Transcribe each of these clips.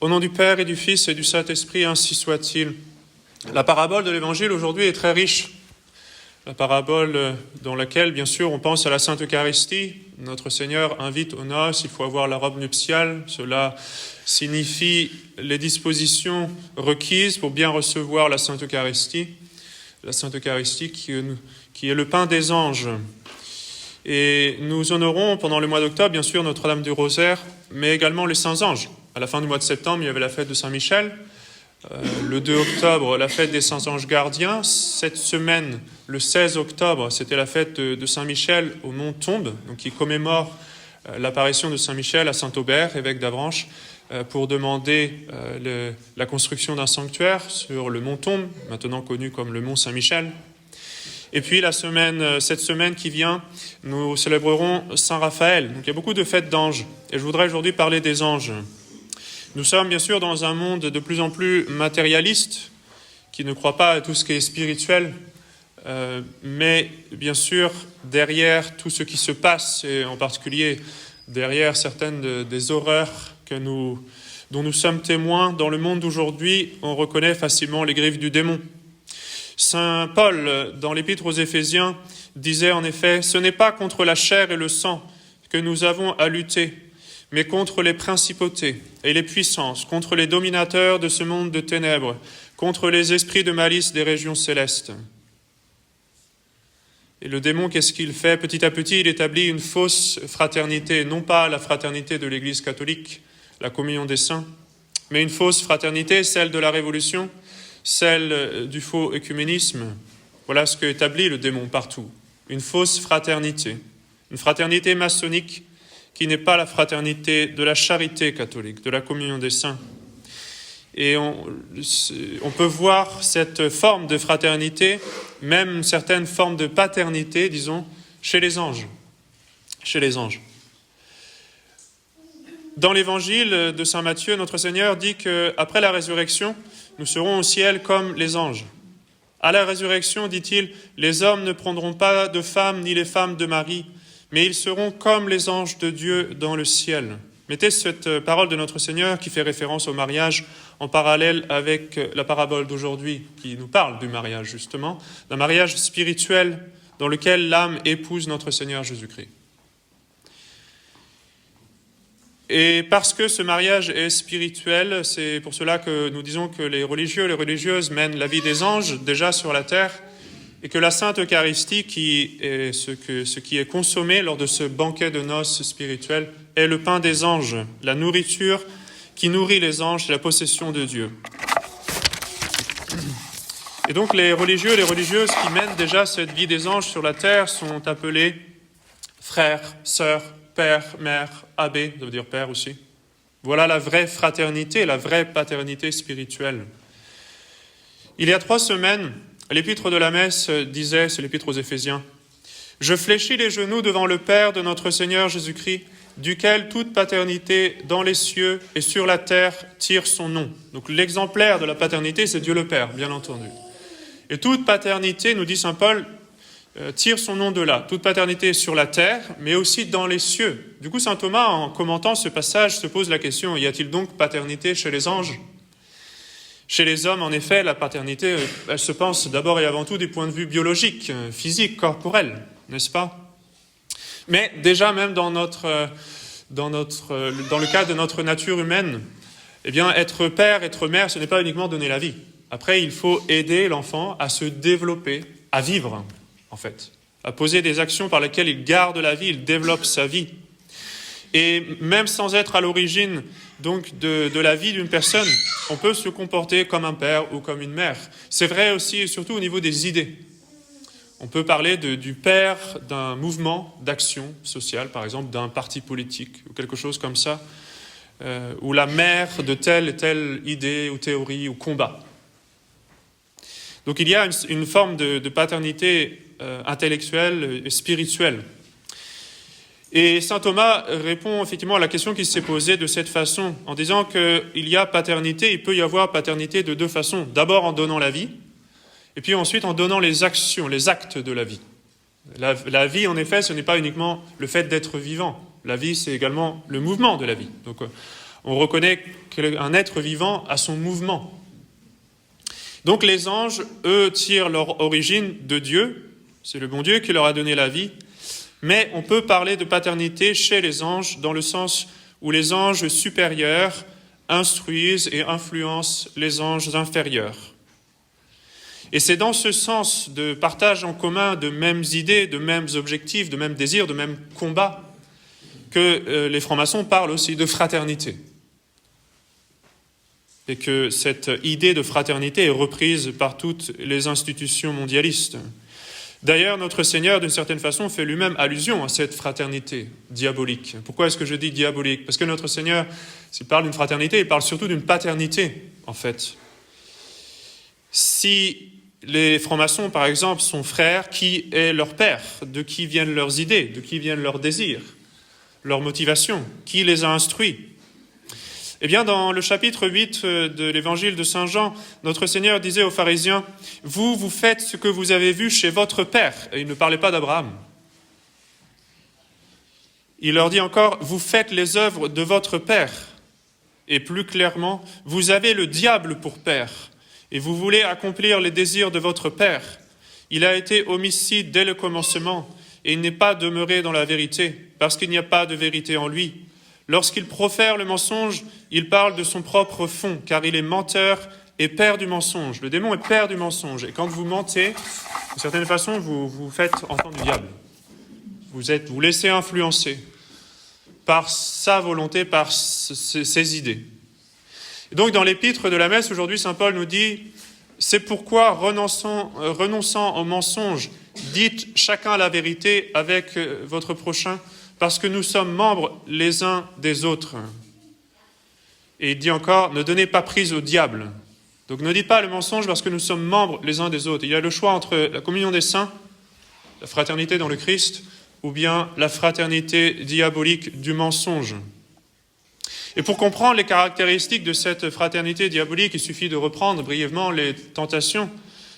Au nom du Père et du Fils et du Saint-Esprit, ainsi soit-il. La parabole de l'Évangile aujourd'hui est très riche. La parabole dans laquelle, bien sûr, on pense à la Sainte Eucharistie. Notre Seigneur invite aux noces, il faut avoir la robe nuptiale. Cela signifie les dispositions requises pour bien recevoir la Sainte Eucharistie. La Sainte Eucharistie qui est le pain des anges. Et nous honorons pendant le mois d'octobre, bien sûr, Notre-Dame du Rosaire, mais également les saints anges. À la fin du mois de septembre, il y avait la fête de Saint-Michel. Le 2 octobre, la fête des saints anges gardiens. Cette semaine, le 16 octobre, c'était la fête de Saint-Michel au mont Tombe, donc qui commémore l'apparition de Saint-Michel à Saint-Aubert, évêque d'Avranches, pour demander la construction d'un sanctuaire sur le mont Tombe, maintenant connu comme le mont Saint-Michel. Et puis cette semaine qui vient, nous célébrerons Saint Raphaël. Donc il y a beaucoup de fêtes d'anges. Et je voudrais aujourd'hui parler des anges. Nous sommes bien sûr dans un monde de plus en plus matérialiste, qui ne croit pas à tout ce qui est spirituel, mais bien sûr derrière tout ce qui se passe, et en particulier derrière certaines des horreurs dont nous sommes témoins dans le monde d'aujourd'hui, on reconnaît facilement les griffes du démon. Saint Paul, dans l'Épître aux Éphésiens, disait en effet « Ce n'est pas contre la chair et le sang que nous avons à lutter, mais contre les principautés et les puissances, contre les dominateurs de ce monde de ténèbres, contre les esprits de malice des régions célestes. » Et le démon, qu'est-ce qu'il fait? Petit à petit, il établit une fausse fraternité, non pas la fraternité de l'Église catholique, la communion des saints, mais une fausse fraternité, celle de la Révolution, celle du faux œcuménisme. Voilà ce qu'établit le démon partout. Une fausse fraternité, une fraternité maçonnique qui n'est pas la fraternité de la charité catholique, de la communion des saints. Et on peut voir cette forme de fraternité, même certaines formes de paternité, disons, chez les anges. Chez les anges. Dans l'évangile de saint Matthieu, notre Seigneur dit qu'après la résurrection, nous serons au ciel comme les anges. À la résurrection, dit-il, les hommes ne prendront pas de femmes ni les femmes de mari, mais ils seront comme les anges de Dieu dans le ciel. Mettez cette parole de notre Seigneur qui fait référence au mariage en parallèle avec la parabole d'aujourd'hui qui nous parle du mariage justement, d'un mariage spirituel dans lequel l'âme épouse notre Seigneur Jésus-Christ. Et parce que ce mariage est spirituel, c'est pour cela que nous disons que les religieux et les religieuses mènent la vie des anges déjà sur la terre et que la Sainte Eucharistie, qui est ce qui est consommé lors de ce banquet de noces spirituel, est le pain des anges, la nourriture qui nourrit les anges, la possession de Dieu. Et donc les religieux et les religieuses qui mènent déjà cette vie des anges sur la terre sont appelés frères, sœurs, père, mère, abbé, ça veut dire père aussi. Voilà la vraie fraternité, la vraie paternité spirituelle. Il y a 3 semaines, l'épître de la messe disait, c'est l'épître aux Éphésiens, « Je fléchis les genoux devant le Père de notre Seigneur Jésus-Christ, duquel toute paternité dans les cieux et sur la terre tire son nom. » Donc l'exemplaire de la paternité, c'est Dieu le Père, bien entendu. Et toute paternité, nous dit saint Paul, tire son nom de là. Toute paternité sur la terre, mais aussi dans les cieux. Du coup, saint Thomas, en commentant ce passage, se pose la question, y a-t-il donc paternité chez les anges? Chez les hommes, en effet, la paternité, elle se pense d'abord et avant tout du point de vue biologique, physique, corporel, n'est-ce pas? Mais déjà, même dans le cas de notre nature humaine, eh bien, être père, être mère, ce n'est pas uniquement donner la vie. Après, il faut aider l'enfant à se développer, à vivre, en fait, à poser des actions par lesquelles il garde la vie, il développe sa vie. Et même sans être à l'origine donc de la vie d'une personne, on peut se comporter comme un père ou comme une mère. C'est vrai aussi et surtout au niveau des idées. On peut parler du père d'un mouvement d'action sociale, par exemple d'un parti politique ou quelque chose comme ça, ou la mère de telle et telle idée ou théorie ou combat. Donc il y a une forme de paternité intellectuelle et spirituelle. Et saint Thomas répond effectivement à la question qui s'est posée de cette façon, en disant qu'il y a paternité, il peut y avoir paternité de 2 façons. D'abord en donnant la vie, et puis ensuite en donnant les actions, les actes de la vie. La vie, en effet, ce n'est pas uniquement le fait d'être vivant. La vie, c'est également le mouvement de la vie. Donc, On reconnaît qu'un être vivant a son mouvement. Donc les anges, eux, tirent leur origine de Dieu. C'est le bon Dieu qui leur a donné la vie. Mais on peut parler de paternité chez les anges dans le sens où les anges supérieurs instruisent et influencent les anges inférieurs. Et c'est dans ce sens de partage en commun de mêmes idées, de mêmes objectifs, de mêmes désirs, de mêmes combats que les francs-maçons parlent aussi de fraternité. Et que cette idée de fraternité est reprise par toutes les institutions mondialistes. D'ailleurs, notre Seigneur, d'une certaine façon, fait lui-même allusion à cette fraternité diabolique. Pourquoi est-ce que je dis diabolique ? Parce que notre Seigneur, s'il parle d'une fraternité, il parle surtout d'une paternité, en fait. Si les francs-maçons, par exemple, sont frères, qui est leur père ? De qui viennent leurs idées ? De qui viennent leurs désirs ? Leurs motivations ? Qui les a instruits ? Eh bien, dans le chapitre 8 de l'évangile de Saint Jean, notre Seigneur disait aux pharisiens, « Vous faites ce que vous avez vu chez votre père. » Et il ne parlait pas d'Abraham. Il leur dit encore, « Vous faites les œuvres de votre père. » Et plus clairement, « Vous avez le diable pour père. Et vous voulez accomplir les désirs de votre père. Il a été homicide dès le commencement, et il n'est pas demeuré dans la vérité, parce qu'il n'y a pas de vérité en lui. Lorsqu'il profère le mensonge, il parle de son propre fond, car il est menteur et père du mensonge. Le démon est père du mensonge. Et quand vous mentez, d'une certaine façon, vous faites enfant du diable. Vous laissez influencer par sa volonté, par ses idées. Et donc, dans l'épître de la messe, aujourd'hui, saint Paul nous dit « C'est pourquoi, renonçant au mensonge, dites chacun la vérité avec votre prochain, parce que nous sommes membres les uns des autres. » Et il dit encore, ne donnez pas prise au diable. Donc ne dites pas le mensonge parce que nous sommes membres les uns des autres. Il y a le choix entre la communion des saints, la fraternité dans le Christ, ou bien la fraternité diabolique du mensonge. Et pour comprendre les caractéristiques de cette fraternité diabolique, il suffit de reprendre brièvement les tentations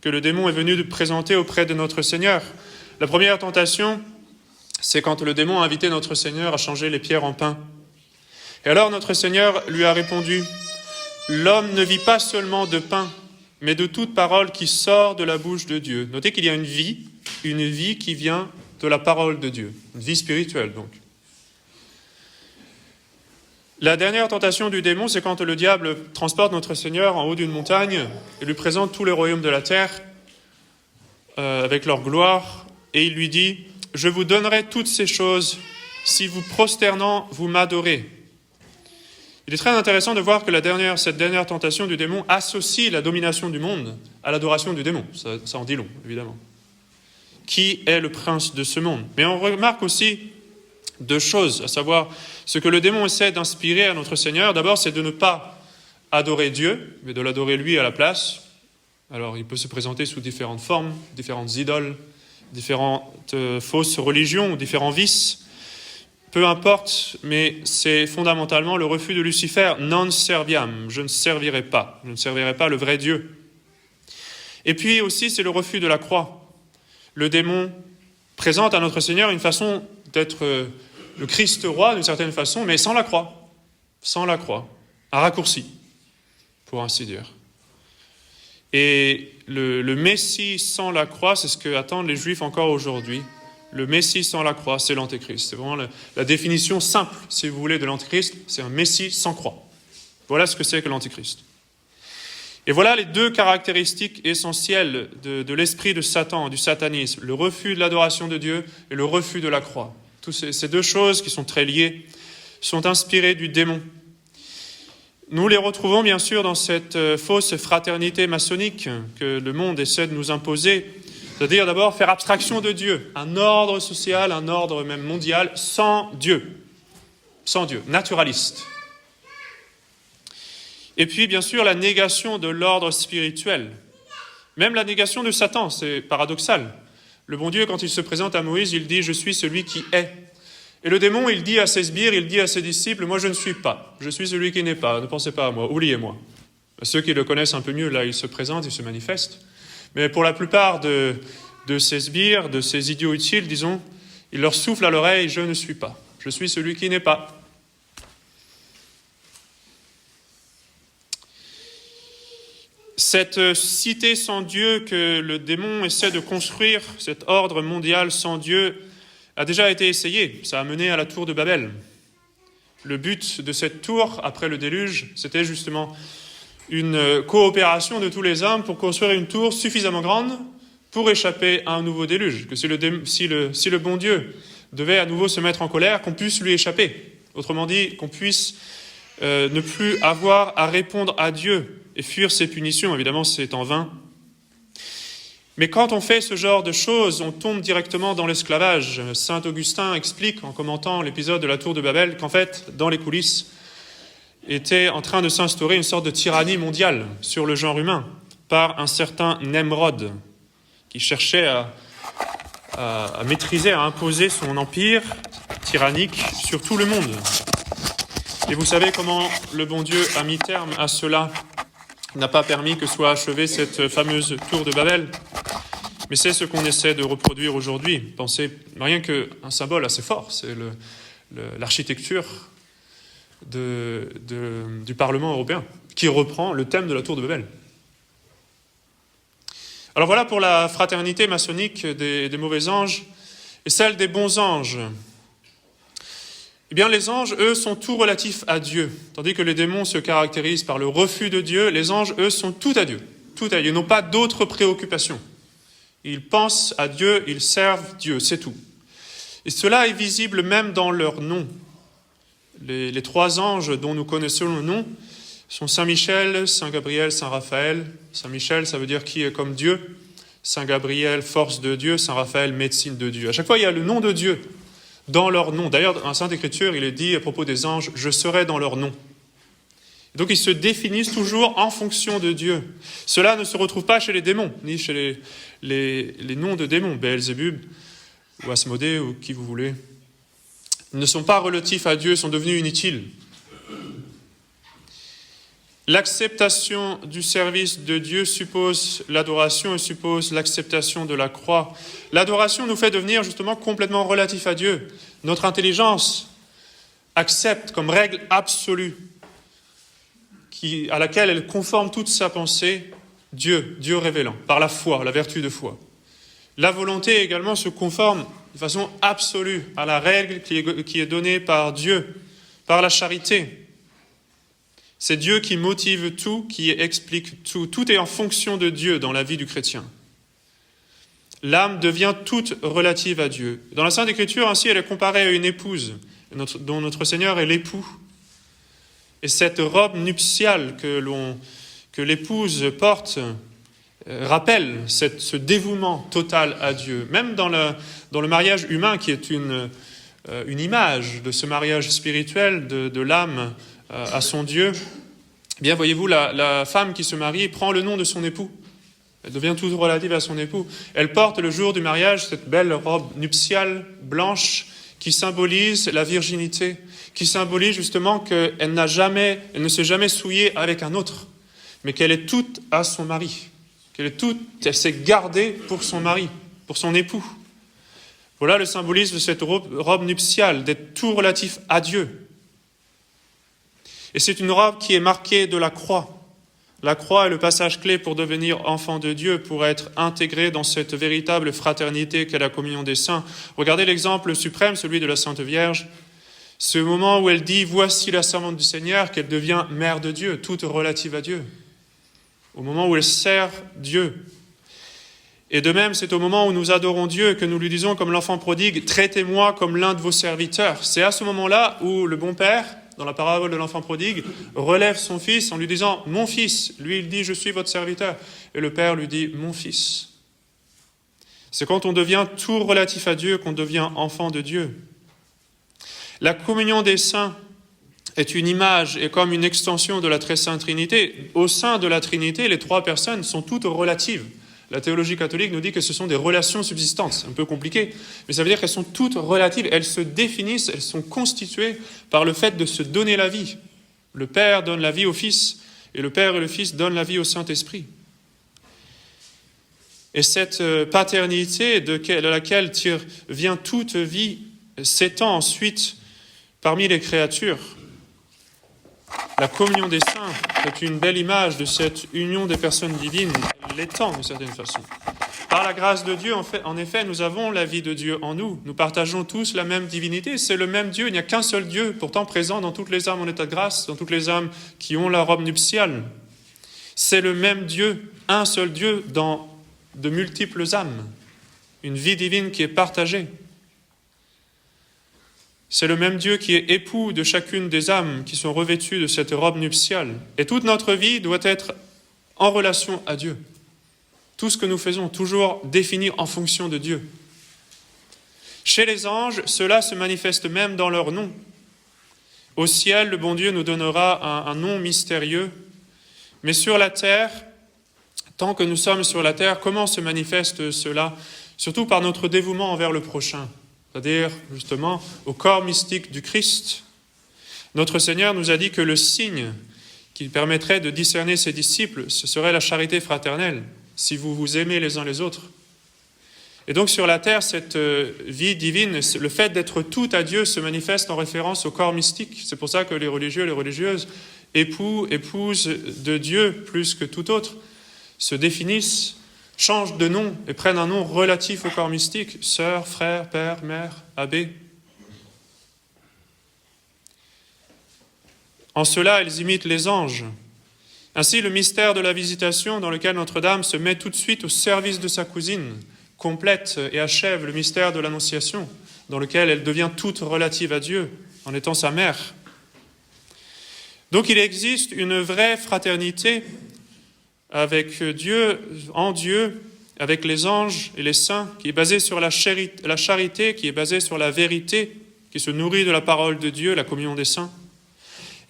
que le démon est venu présenter auprès de notre Seigneur. La première tentation, c'est quand le démon a invité notre Seigneur à changer les pierres en pain. Et alors notre Seigneur lui a répondu, « L'homme ne vit pas seulement de pain, mais de toute parole qui sort de la bouche de Dieu. » Notez qu'il y a une vie qui vient de la parole de Dieu, une vie spirituelle donc. La dernière tentation du démon, c'est quand le diable transporte notre Seigneur en haut d'une montagne et lui présente tous les royaumes de la terre avec leur gloire, et il lui dit, « Je vous donnerai toutes ces choses si vous prosternant, vous m'adorez. » Il est très intéressant de voir que cette dernière tentation du démon associe la domination du monde à l'adoration du démon. Ça en dit long, évidemment. Qui est le prince de ce monde ? Mais on remarque aussi deux choses, à savoir ce que le démon essaie d'inspirer à notre Seigneur. D'abord, c'est de ne pas adorer Dieu, mais de l'adorer lui à la place. Alors, il peut se présenter sous différentes formes, différentes idoles, différentes fausses religions ou différents vices. Peu importe, mais c'est fondamentalement le refus de Lucifer, non serviam, je ne servirai pas le vrai Dieu. Et puis aussi, c'est le refus de la croix. Le démon présente à notre Seigneur une façon d'être le Christ roi d'une certaine façon, mais sans la croix, un raccourci, pour ainsi dire. Et le Messie sans la croix, c'est ce que attendent les Juifs encore aujourd'hui. Le Messie sans la croix, c'est l'Antéchrist. C'est vraiment la définition simple, si vous voulez, de l'Antéchrist, c'est un Messie sans croix. Voilà ce que c'est que l'Antéchrist. Et voilà les deux caractéristiques essentielles de l'esprit de Satan, du satanisme, le refus de l'adoration de Dieu et le refus de la croix. Toutes ces deux choses qui sont très liées sont inspirées du démon. Nous les retrouvons bien sûr dans cette fausse fraternité maçonnique que le monde essaie de nous imposer, c'est-à-dire d'abord faire abstraction de Dieu, un ordre social, un ordre même mondial, sans Dieu, naturaliste. Et puis bien sûr la négation de l'ordre spirituel, même la négation de Satan, c'est paradoxal. Le bon Dieu, quand il se présente à Moïse, il dit « Je suis celui qui est ». Et le démon, il dit à ses sbires, il dit à ses disciples « Moi, je ne suis pas. Je suis celui qui n'est pas. Ne pensez pas à moi. Oubliez-moi. » Ceux qui le connaissent un peu mieux, là, il se présente, il se manifeste. Mais pour la plupart de ces sbires, de ces idiots utiles, disons, il leur souffle à l'oreille « Je ne suis pas. Je suis celui qui n'est pas. » Cette cité sans Dieu que le démon essaie de construire, cet ordre mondial sans Dieu, a déjà été essayé. Ça a mené à la tour de Babel. Le but de cette tour, après le déluge, c'était justement une coopération de tous les hommes pour construire une tour suffisamment grande pour échapper à un nouveau déluge. Que si le bon Dieu devait à nouveau se mettre en colère, qu'on puisse lui échapper. Autrement dit, qu'on puisse ne plus avoir à répondre à Dieu et fuir ses punitions. Évidemment, c'est en vain. Mais quand on fait ce genre de choses, on tombe directement dans l'esclavage. Saint Augustin explique, en commentant l'épisode de la tour de Babel, qu'en fait, dans les coulisses, était en train de s'instaurer une sorte de tyrannie mondiale sur le genre humain par un certain Nemrod, qui cherchait à maîtriser, à imposer son empire tyrannique sur tout le monde. Et vous savez comment le bon Dieu a mis terme à cela, n'a pas permis que soit achevée cette fameuse tour de Babel. Mais c'est ce qu'on essaie de reproduire aujourd'hui. Pensez, rien qu'un symbole assez fort, c'est l'architecture du Parlement européen, qui reprend le thème de la tour de Babel. Alors voilà pour la fraternité maçonnique des mauvais anges et celle des bons anges. Eh bien, les anges, eux, sont tout relatifs à Dieu. Tandis que les démons se caractérisent par le refus de Dieu, les anges, eux, sont tout à Dieu. Tout à Dieu. Ils n'ont pas d'autres préoccupations. Ils pensent à Dieu, ils servent Dieu, c'est tout. Et cela est visible même dans leur nom. Les trois anges dont nous connaissons le nom sont Saint Michel, Saint Gabriel, Saint Raphaël. Saint Michel, ça veut dire qui est comme Dieu. Saint Gabriel, force de Dieu. Saint Raphaël, médecine de Dieu. À chaque fois, il y a le nom de Dieu dans leur nom. D'ailleurs, dans la Sainte Écriture, il est dit à propos des anges, « Je serai dans leur nom ». Donc, ils se définissent toujours en fonction de Dieu. Cela ne se retrouve pas chez les démons, ni chez les noms de démons, Beelzébub ou Asmodée ou qui vous voulez. Ils ne sont pas relatifs à Dieu, sont devenus inutiles. L'acceptation du service de Dieu suppose l'adoration et suppose l'acceptation de la croix. L'adoration nous fait devenir justement complètement relatifs à Dieu. Notre intelligence accepte comme règle absolue à laquelle elle conforme toute sa pensée Dieu révélant, par la foi, la vertu de foi. La volonté également se conforme de façon absolue à la règle qui est donnée par Dieu, par la charité. C'est Dieu qui motive tout, qui explique tout. Tout est en fonction de Dieu dans la vie du chrétien. L'âme devient toute relative à Dieu. Dans la Sainte Écriture, ainsi, elle est comparée à une épouse, dont notre Seigneur est l'époux. Et cette robe nuptiale que l'épouse porte rappelle ce dévouement total à Dieu. Même dans le mariage humain, qui est une image de ce mariage spirituel de l'âme à son Dieu, eh bien, voyez-vous, la femme qui se marie prend le nom de son époux. Elle devient toute relative à son époux. Elle porte le jour du mariage cette belle robe nuptiale, blanche, qui symbolise la virginité, qui symbolise justement qu'elle ne s'est jamais souillée avec un autre, mais qu'elle est toute à son mari, elle s'est gardée pour son mari, pour son époux. Voilà le symbolisme de cette robe nuptiale, d'être tout relatif à Dieu. Et c'est une robe qui est marquée de la croix. La croix est le passage clé pour devenir enfant de Dieu, pour être intégré dans cette véritable fraternité qu'est la communion des saints. Regardez l'exemple suprême, celui de la Sainte Vierge. Ce moment où elle dit « Voici la servante du Seigneur », qu'elle devient mère de Dieu, toute relative à Dieu. Au moment où elle sert Dieu. Et de même, c'est au moment où nous adorons Dieu que nous lui disons comme l'enfant prodigue « Traitez-moi comme l'un de vos serviteurs ». C'est à ce moment-là où le bon Père, dans la parabole de l'enfant prodigue, relève son fils en lui disant « Mon fils ». Lui, il dit « Je suis votre serviteur ». Et le Père lui dit « Mon fils ». C'est quand on devient tout relatif à Dieu qu'on devient enfant de Dieu. La communion des saints est une image et comme une extension de la très sainte Trinité. Au sein de la Trinité, les trois personnes sont toutes relatives. La théologie catholique nous dit que ce sont des relations subsistantes. C'est un peu compliqué, mais ça veut dire qu'elles sont toutes relatives. Elles se définissent, elles sont constituées par le fait de se donner la vie. Le Père donne la vie au Fils, et le Père et le Fils donnent la vie au Saint-Esprit. Et cette paternité de laquelle vient toute vie s'étend ensuite parmi les créatures. La communion des saints est une belle image de cette union des personnes divines, l'étend d'une certaine façon. Par la grâce de Dieu, en effet, nous avons la vie de Dieu en nous. Nous partageons tous la même divinité. C'est le même Dieu. Il n'y a qu'un seul Dieu, pourtant présent dans toutes les âmes en état de grâce, dans toutes les âmes qui ont la robe nuptiale. C'est le même Dieu, un seul Dieu dans de multiples âmes. Une vie divine qui est partagée. C'est le même Dieu qui est époux de chacune des âmes qui sont revêtues de cette robe nuptiale. Et toute notre vie doit être en relation à Dieu. Tout ce que nous faisons, toujours défini en fonction de Dieu. Chez les anges, cela se manifeste même dans leur nom. Au ciel, le bon Dieu nous donnera un nom mystérieux. Mais sur la terre, tant que nous sommes sur la terre, comment se manifeste cela? Surtout par notre dévouement envers le prochain, c'est-à-dire justement au corps mystique du Christ. Notre Seigneur nous a dit que le signe qui permettrait de discerner ses disciples, ce serait la charité fraternelle, si vous vous aimez les uns les autres. Et donc sur la terre, cette vie divine, le fait d'être tout à Dieu se manifeste en référence au corps mystique. C'est pour ça que les religieux et les religieuses, épouses de Dieu plus que tout autre, se définissent, changent de nom et prennent un nom relatif au corps mystique, sœur, frère, père, mère, abbé. En cela, elles imitent les anges. Ainsi, le mystère de la visitation dans lequel Notre-Dame se met tout de suite au service de sa cousine, complète et achève le mystère de l'Annonciation, dans lequel elle devient toute relative à Dieu, en étant sa mère. Donc il existe une vraie fraternité avec Dieu, en Dieu, avec les anges et les saints, qui est basée sur la charité, qui est basée sur la vérité, qui se nourrit de la parole de Dieu, la communion des saints.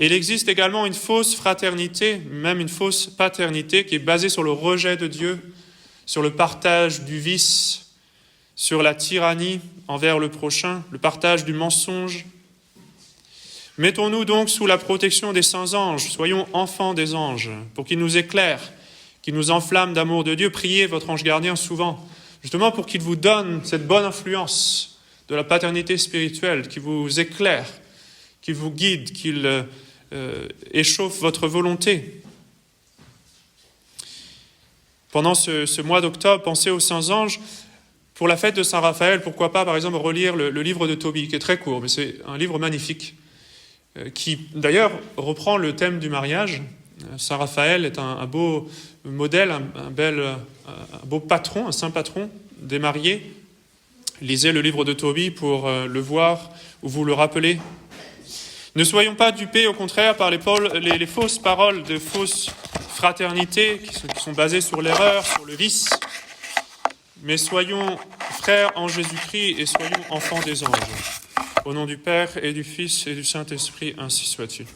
Et il existe également une fausse fraternité, même une fausse paternité, qui est basée sur le rejet de Dieu, sur le partage du vice, sur la tyrannie envers le prochain, le partage du mensonge. Mettons-nous donc sous la protection des saints anges, soyons enfants des anges, pour qu'ils nous éclairent, qu'ils nous enflamment d'amour de Dieu. Priez votre ange gardien souvent, justement pour qu'il vous donne cette bonne influence de la paternité spirituelle, qui vous éclaire, qu'il vous guide, qu'il échauffe votre volonté. Pendant ce mois d'octobre, pensez aux saints anges. Pour la fête de Saint Raphaël, pourquoi pas, par exemple, relire le livre de Tobie, qui est très court, mais c'est un livre magnifique, qui d'ailleurs reprend le thème du mariage. Saint Raphaël est un beau modèle, un beau patron, un saint patron des mariés. Lisez le livre de Tobie pour le voir ou vous le rappeler. Ne soyons pas dupés, au contraire, par les fausses paroles de fausse fraternité qui sont basées sur l'erreur, sur le vice. Mais soyons frères en Jésus-Christ et soyons enfants des anges. Au nom du Père et du Fils et du Saint-Esprit, ainsi soit-il.